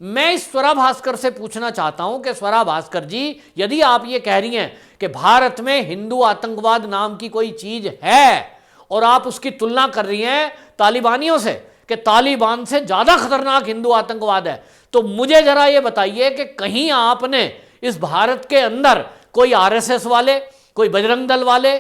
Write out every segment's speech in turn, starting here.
मैं इस स्वरा भास्कर से पूछना चाहता हूं कि स्वरा भास्कर जी, यदि आप ये कह रही हैं कि भारत में हिंदू आतंकवाद नाम की कोई चीज है और आप उसकी तुलना कर रही हैं तालिबानियों से कि तालिबान से ज्यादा खतरनाक हिंदू आतंकवाद है, तो मुझे जरा ये बताइए कि कहीं आपने इस भारत के अंदर कोई आरएसएस वाले, कोई बजरंग दल वाले,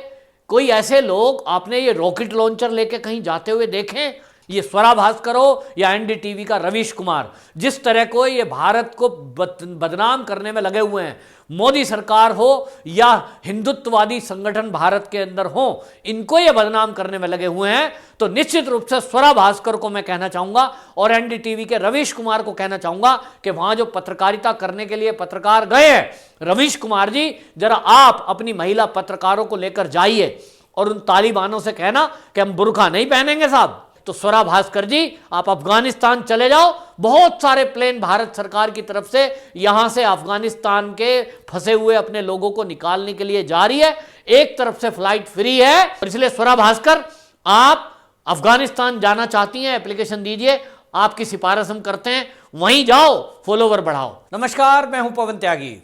कोई ऐसे लोग आपने ये रॉकेट लॉन्चर लेके कहीं जाते हुए देखें? ये स्वरा भास्कर हो या एनडीटीवी का रवीश कुमार, जिस तरह को ये भारत को बदनाम करने में लगे हुए हैं, मोदी सरकार हो या हिंदुत्ववादी संगठन भारत के अंदर हो, इनको ये बदनाम करने में लगे हुए हैं, तो निश्चित रूप से स्वरा भास्कर को मैं कहना चाहूंगा और एनडीटीवी के रवीश कुमार को कहना चाहूंगा कि वहां जो पत्रकारिता करने के लिए पत्रकार गए हैं, रवीश कुमार जी जरा आप अपनी महिला पत्रकारों को लेकर जाइए और उन तालिबानों से कहना कि हम बुर्का नहीं पहनेंगे साहब। तो स्वरा भास्कर जी, आप अफगानिस्तान चले जाओ, बहुत सारे प्लेन भारत सरकार की तरफ से यहां से अफगानिस्तान के फंसे हुए अपने लोगों को निकालने के लिए जा रही है, एक तरफ से फ्लाइट फ्री है, इसलिए स्वरा भास्कर आप अफगानिस्तान जाना चाहती हैं, एप्लीकेशन दीजिए, आपकी सिफारिश हम करते हैं, वहीं जाओ, फॉलोवर बढ़ाओ। नमस्कार, मैं हूं पवन त्यागी।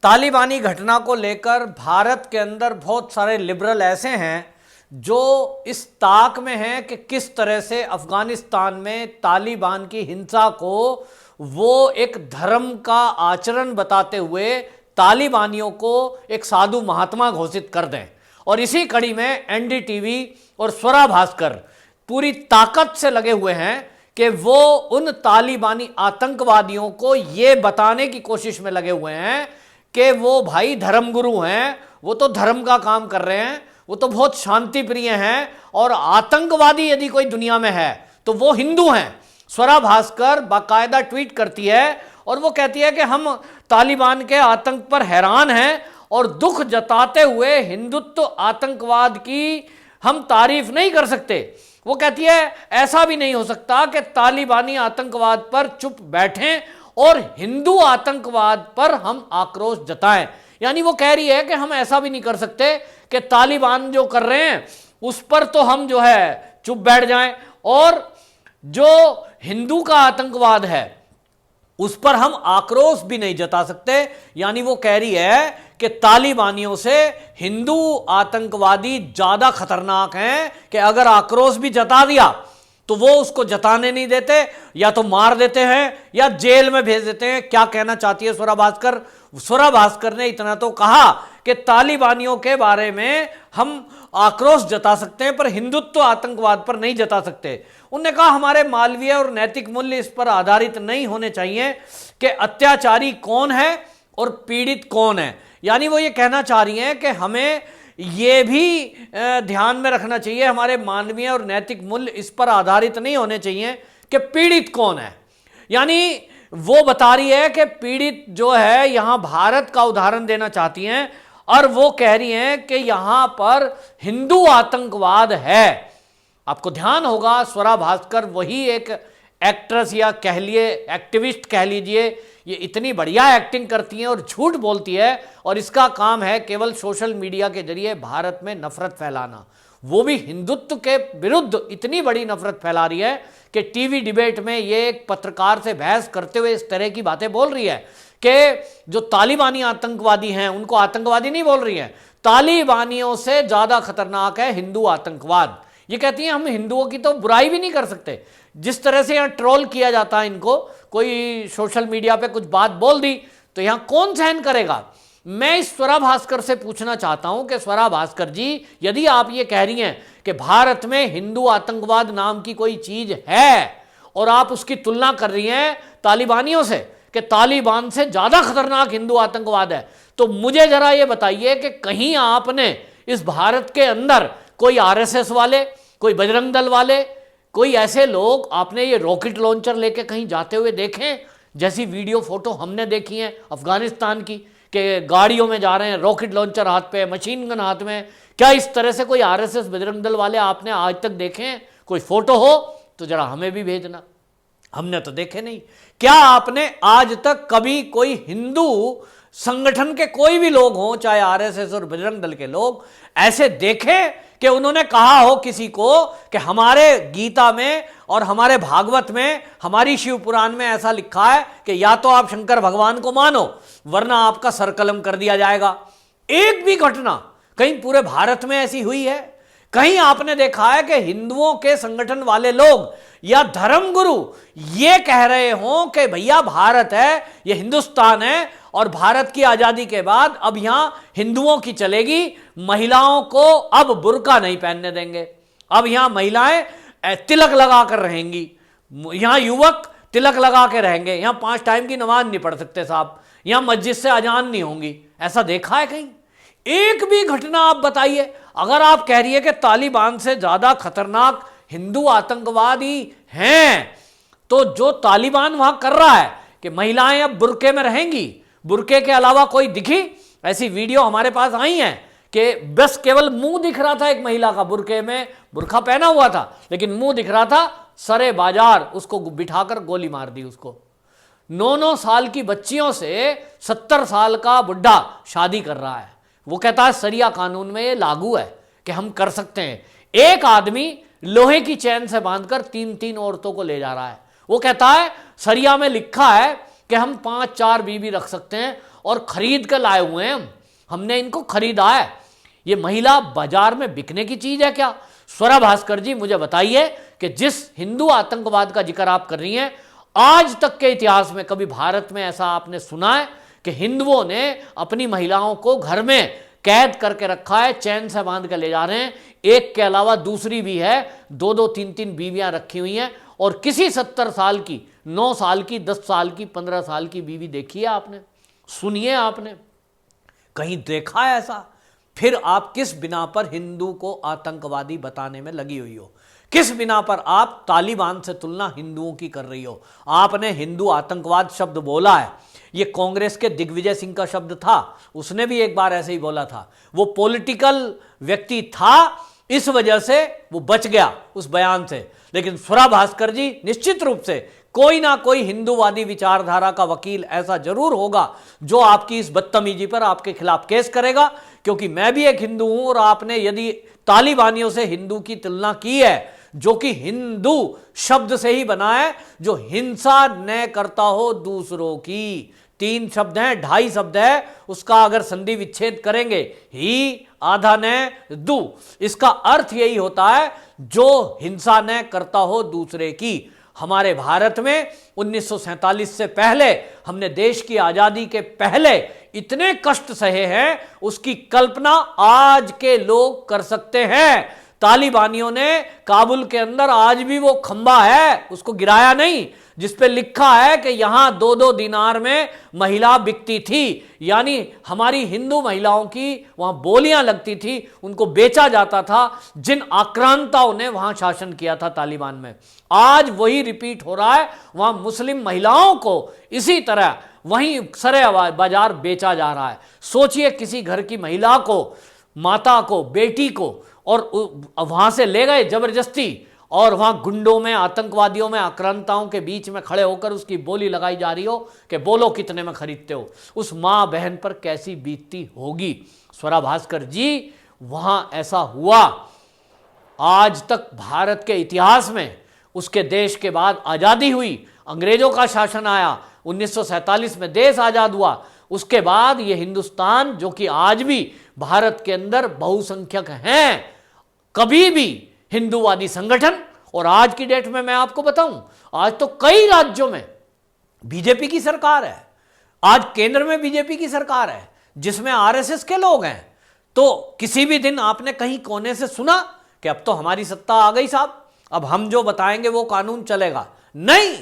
तालिबानी घटना को लेकर भारत के अंदर बहुत सारे लिबरल ऐसे हैं जो इस ताक में हैं कि किस तरह से अफगानिस्तान में तालिबान की हिंसा को वो एक धर्म का आचरण बताते हुए तालिबानियों को एक साधु महात्मा घोषित कर दें। और इसी कड़ी में एनडीटीवी और स्वरा भास्कर पूरी ताकत से लगे हुए हैं कि वो उन तालिबानी आतंकवादियों को ये बताने की कोशिश में लगे हुए हैं कि वो भाई धर्मगुरु हैं, वो तो धर्म का काम कर रहे हैं, वो तो बहुत शांति प्रिय हैं, और आतंकवादी यदि कोई दुनिया में है तो वो हिंदू हैं। स्वरा भास्कर बाकायदा ट्वीट करती है और वो कहती है कि हम तालिबान के आतंक पर हैरान हैं और दुख जताते हुए हिंदुत्व आतंकवाद की हम तारीफ नहीं कर सकते। वो कहती है ऐसा भी नहीं हो सकता कि तालिबानी आतंकवाद पर चुप बैठें और हिंदू आतंकवाद पर हम आक्रोश जताएं। यानी वो कह रही है कि हम ऐसा भी नहीं कर सकते कि तालिबान जो कर रहे हैं उस पर तो हम जो है चुप बैठ जाएं, और जो हिंदू का आतंकवाद है उस पर हम आक्रोश भी नहीं जता सकते। यानी वो कह रही है कि तालिबानियों से हिंदू आतंकवादी ज्यादा खतरनाक हैं कि अगर आक्रोश भी जता दिया तो वो उसको जताने नहीं देते, या तो मार देते हैं या जेल में भेज देते हैं। क्या कहना चाहती है स्वरा भास्कर? स्वरा भास्कर ने इतना तो कहा कि तालिबानियों के बारे में हम आक्रोश जता सकते हैं पर हिंदुत्व आतंकवाद पर नहीं जता सकते। उन्होंने कहा हमारे मानवीय और नैतिक मूल्य इस पर आधारित नहीं होने चाहिए कि अत्याचारी कौन है और पीड़ित कौन है। यानी वो ये कहना चाह रही हैं कि हमें ये भी ध्यान में रखना चाहिए, हमारे मानवीय और नैतिक मूल्य इस पर आधारित नहीं होने चाहिए कि पीड़ित कौन है। यानी वो बता रही है कि पीड़ित जो है, यहां भारत का उदाहरण देना चाहती हैं और वो कह रही हैं कि यहां पर हिंदू आतंकवाद है। आपको ध्यान होगा स्वरा भास्कर वही एक एक्ट्रेस या कह लिए एक्टिविस्ट कह लीजिए, ये इतनी बढ़िया एक्टिंग करती हैं और झूठ बोलती है, और इसका काम है केवल सोशल मीडिया के जरिए भारत में नफरत फैलाना। वो भी हिंदुत्व के विरुद्ध इतनी बड़ी नफरत फैला रही है कि टीवी डिबेट में ये एक पत्रकार से बहस करते हुए इस तरह की बातें बोल रही है कि जो तालिबानी आतंकवादी हैं उनको आतंकवादी नहीं बोल रही है, तालिबानियों से ज्यादा खतरनाक है हिंदू आतंकवाद। ये कहती हैं हम हिंदुओं की तो बुराई भी नहीं कर सकते। जिस तरह से यहाँ ट्रोल किया जाता है इनको, कोई सोशल मीडिया पे कुछ बात बोल दी तो यहाँ कौन सहन करेगा। मैं इस स्वरा भास्कर से पूछना चाहता हूं कि स्वरा भास्कर जी, यदि आप ये कह रही हैं कि भारत में हिंदू आतंकवाद नाम की कोई चीज है और आप उसकी तुलना कर रही हैं तालिबानियों से कि तालिबान से ज्यादा खतरनाक हिंदू आतंकवाद है, तो मुझे जरा ये बताइए कि कहीं आपने इस भारत के अंदर कोई आरएसएस वाले, कोई बजरंग दल वाले, कोई ऐसे लोग आपने ये रॉकेट लॉन्चर लेके कहीं जाते हुए देखें? जैसी वीडियो फोटो हमने देखी है अफगानिस्तान की कि गाड़ियों में जा रहे हैं, रॉकेट लॉन्चर हाथ पे, मशीन गन हाथ में। क्या इस तरह से कोई आरएसएस बजरंग दल वाले आपने आज तक देखे हैं? कोई फोटो हो तो जरा हमें भी भेजना, हमने तो देखे नहीं। क्या आपने आज तक कभी कोई हिंदू संगठन के कोई भी लोग हों, चाहे आरएसएस और बजरंग दल के लोग, ऐसे देखे कि उन्होंने कहा हो किसी को कि हमारे गीता में और हमारे भागवत में, हमारी शिव पुराण में ऐसा लिखा है कि या तो आप शंकर भगवान को मानो वरना आपका सरकलम कर दिया जाएगा। एक भी घटना कहीं पूरे भारत में ऐसी हुई है? कहीं आपने देखा है कि हिंदुओं के संगठन वाले लोग या धर्मगुरु ये कह रहे हों कि भैया भारत है, ये हिंदुस्तान है और भारत की आजादी के बाद अब यहां हिंदुओं की चलेगी, महिलाओं को अब बुर्का नहीं पहनने देंगे, अब यहां महिलाएं तिलक लगा कर रहेंगी, यहां युवक तिलक लगा के रहेंगे, यहां 5 टाइम की नमाज नहीं पढ़ सकते साहब, यहां मस्जिद से अजान नहीं होंगी? ऐसा देखा है कहीं? एक भी घटना आप बताइए। अगर आप कह रही है कि तालिबान से ज्यादा खतरनाक हिंदू आतंकवादी हैं, तो जो तालिबान वहां कर रहा है कि महिलाएं अब बुर्के में रहेंगी, बुर्के के अलावा कोई दिखी? ऐसी वीडियो हमारे पास आई हैं कि बस केवल मुंह दिख रहा था एक महिला का, बुर्के में बुर्का पहना हुआ था लेकिन मुंह दिख रहा था, सरे बाजार उसको बिठाकर गोली मार दी उसको। 9-9 साल की बच्चियों से 70 साल का बुढ़ा शादी कर रहा है। वो कहता है सरिया कानून में ये लागू है कि हम कर सकते हैं। एक आदमी लोहे की चैन से बांधकर 3-3 औरतों को ले जा रहा है। वो कहता है सरिया में लिखा है कि हम 5-4 बीवी रख सकते हैं और खरीद कर लाए हुए हैं, हमने इनको खरीदा है। ये महिला बाजार में बिकने की चीज है क्या? स्वरा भास्कर जी मुझे बताइए कि जिस हिंदू आतंकवाद का जिक्र आप कर रही हैं, आज तक के इतिहास में कभी भारत में ऐसा आपने सुना है कि हिंदुओं ने अपनी महिलाओं को घर में कैद करके रखा है, चैन से बांध के ले जा रहे हैं, एक के अलावा दूसरी भी है, 2-2, 3-3 बीवियां रखी हुई हैं, और किसी 70 साल की, 9 साल की, 10 साल की, 15 साल की बीवी देखी है आपने? सुनिए आपने कहीं देखा है ऐसा? फिर आप किस बिना पर हिंदू को आतंकवादी बताने में लगी हुई हो? किस बिना पर आप तालिबान से तुलना हिंदुओं की कर रही हो? आपने हिंदू आतंकवाद शब्द बोला है, ये कांग्रेस के दिग्विजय सिंह का शब्द था, उसने भी एक बार ऐसे ही बोला था। वो पॉलिटिकल व्यक्ति था, इस वजह से वो बच गया उस बयान से। लेकिन स्वरा भास्कर जी निश्चित रूप से कोई ना कोई हिंदूवादी विचारधारा का वकील ऐसा जरूर होगा जो आपकी इस बदतमीजी पर आपके खिलाफ केस करेगा, क्योंकि मैं भी एक हिंदू हूं और आपने यदि तालिबानियों से हिंदू की तुलना की है, जो कि हिंदू शब्द से ही बना है, जो हिंसा न करता हो दूसरों की, 3 शब्द हैं, 2.5 शब्द है, उसका अगर संधि विच्छेद करेंगे ही आधा न दू, इसका अर्थ यही होता है जो हिंसा न करता हो दूसरे की। हमारे भारत में 1947 से पहले, हमने देश की आजादी के पहले इतने कष्ट सहे हैं, उसकी कल्पना आज के लोग कर सकते हैं। तालिबानियों ने काबुल के अंदर आज भी वो खंबा है, उसको गिराया नहीं, जिस पे लिखा है कि यहां 2-2 दिनार में महिला बिकती थी, यानी हमारी हिंदू महिलाओं की वहां बोलियां लगती थी, उनको बेचा जाता था, जिन आक्रांताओं ने वहां शासन किया था तालिबान में। आज वही रिपीट हो रहा है, वहां मुस्लिम महिलाओं को इसी तरह वहीं सरे बाजार बेचा जा रहा है। सोचिए किसी घर की महिला को, माता को, बेटी को, और वहां से ले गए जबरदस्ती, और वहां गुंडों में, आतंकवादियों में, आक्रांताओं के बीच में खड़े होकर उसकी बोली लगाई जा रही हो कि बोलो कितने में खरीदते हो। उस मां बहन पर कैसी बीतती होगी? स्वरा भास्कर जी, वहां ऐसा हुआ। आज तक भारत के इतिहास में, उसके देश के बाद आजादी हुई, अंग्रेजों का शासन आया, 1947 में देश आजाद हुआ, उसके बाद ये हिंदुस्तान जो कि आज भी भारत के अंदर बहुसंख्यक हैं, कभी भी हिंदूवादी संगठन, और आज की डेट में मैं आपको बताऊं, आज तो कई राज्यों में बीजेपी की सरकार है, आज केंद्र में बीजेपी की सरकार है जिसमें आरएसएस के लोग हैं। तो किसी भी दिन आपने कहीं कोने से सुना कि अब तो हमारी सत्ता आ गई साहब, अब हम जो बताएंगे वो कानून चलेगा? नहीं,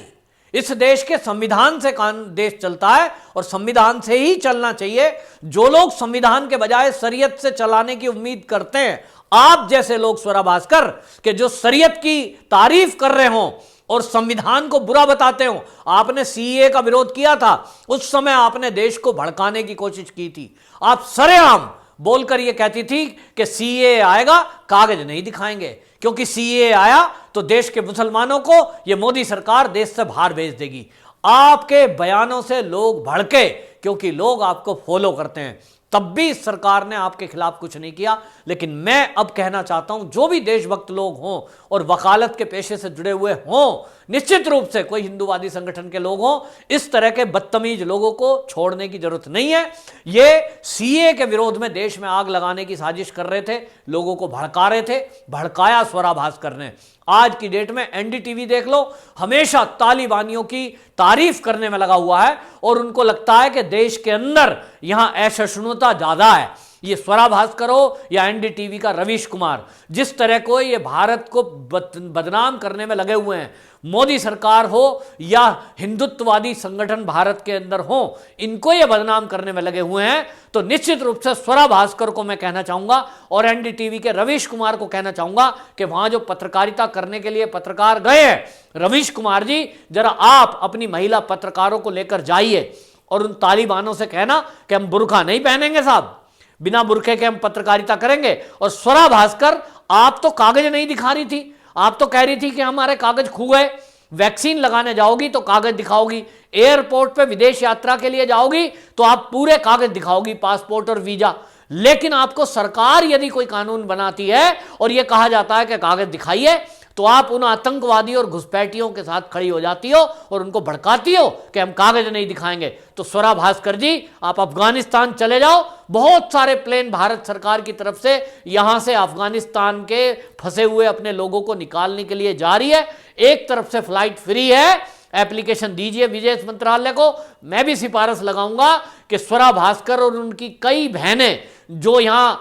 इस देश के संविधान से देश चलता है और संविधान से ही चलना चाहिए। जो लोग संविधान के बजाय शरीयत से चलाने की उम्मीद करते हैं, आप जैसे लोग स्वरा भास्कर, के जो शरीयत की तारीफ कर रहे हों और संविधान को बुरा बताते हो, आपने सीए का विरोध किया था, उस समय आपने देश को भड़काने की कोशिश की थी। आप सरेआम बोलकर यह कहती थी कि सीए आएगा, कागज नहीं दिखाएंगे, क्योंकि सीए आया तो देश के मुसलमानों को यह मोदी सरकार देश से बाहर भेज देगी। आपके बयानों से लोग भड़के, क्योंकि लोग आपको फॉलो करते हैं। तब भी इस सरकार ने आपके खिलाफ कुछ नहीं किया। लेकिन मैं अब कहना चाहता हूं, जो भी देशभक्त लोग हों और वकालत के पेशे से जुड़े हुए हों, निश्चित रूप से कोई हिंदूवादी संगठन के लोग हों, इस तरह के बदतमीज लोगों को छोड़ने की जरूरत नहीं है। ये सीए के विरोध में देश में आग लगाने की साजिश कर रहे थे, लोगों को भड़का रहे थे, भड़काया स्वरा भास्कर ने। आज की डेट में एनडीटीवी देख लो, हमेशा तालिबानियों की तारीफ करने में लगा हुआ है और उनको लगता है कि देश के अंदर यहां असहिष्णुता ज्यादा है। ये स्वरा भास्कर हो या एनडीटीवी का रवीश कुमार, जिस तरह को ये भारत को बदनाम करने में लगे हुए हैं, मोदी सरकार हो या हिंदुत्ववादी संगठन भारत के अंदर हो, इनको ये बदनाम करने में लगे हुए हैं, तो निश्चित रूप से स्वरा भास्कर को मैं कहना चाहूंगा और एनडीटीवी के रवीश कुमार को कहना चाहूंगा कि वहां जो पत्रकारिता करने के लिए पत्रकार गए हैं, रवीश कुमार जी, जरा आप अपनी महिला पत्रकारों को लेकर जाइए और उन तालिबानों से कहना कि हम बुर्का नहीं पहनेंगे साहब, बिना बुरखे के हम पत्रकारिता करेंगे। और स्वरा भास्कर, आप तो कागज नहीं दिखा रही थी, आप तो कह रही थी कि हमारे कागज खो गए। वैक्सीन लगाने जाओगी तो कागज दिखाओगी, एयरपोर्ट पे विदेश यात्रा के लिए जाओगी तो आप पूरे कागज दिखाओगी, पासपोर्ट और वीजा। लेकिन आपको सरकार यदि कोई कानून बनाती है और यह कहा जाता है कि कागज दिखाइए, तो आप उन आतंकवादी और घुसपैठियों के साथ खड़ी हो जाती हो और उनको भड़काती हो कि हम कागज नहीं दिखाएंगे। तो स्वरा भास्कर जी, आप अफगानिस्तान चले जाओ, बहुत सारे प्लेन भारत सरकार की तरफ से यहां से अफगानिस्तान के फंसे हुए अपने लोगों को निकालने के लिए जा रही है। एक तरफ से फ्लाइट फ्री है, एप्लीकेशन दीजिए विदेश मंत्रालय को। मैं भी सिफारिश लगाऊंगा कि स्वरा भास्कर और उनकी कई बहनें जो यहां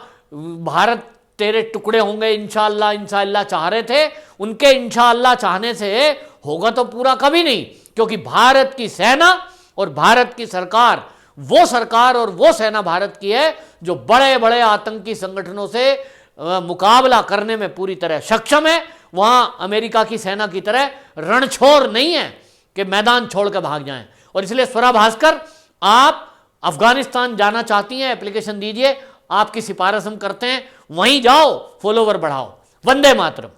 भारत तेरे टुकड़े होंगे इंशाअल्लाह इंशाअल्लाह चाह रहे थे, उनके इंशाअल्लाह चाहने से होगा तो पूरा कभी नहीं, क्योंकि भारत की सेना और भारत की सरकार, वो सरकार और वो सेना भारत की है जो बड़े बड़े आतंकी संगठनों से मुकाबला करने में पूरी तरह सक्षम है। वहां अमेरिका की सेना की तरह रणछोड़ नहीं है कि मैदान छोड़ कर भाग जाएं। और इसलिए स्वरा भास्कर, आप अफगानिस्तान जाना चाहती हैं, एप्लीकेशन दीजिए, आपकी सिफारिश हम करते हैं, वहीं जाओ, फॉलोवर बढ़ाओ। वंदे मातरम।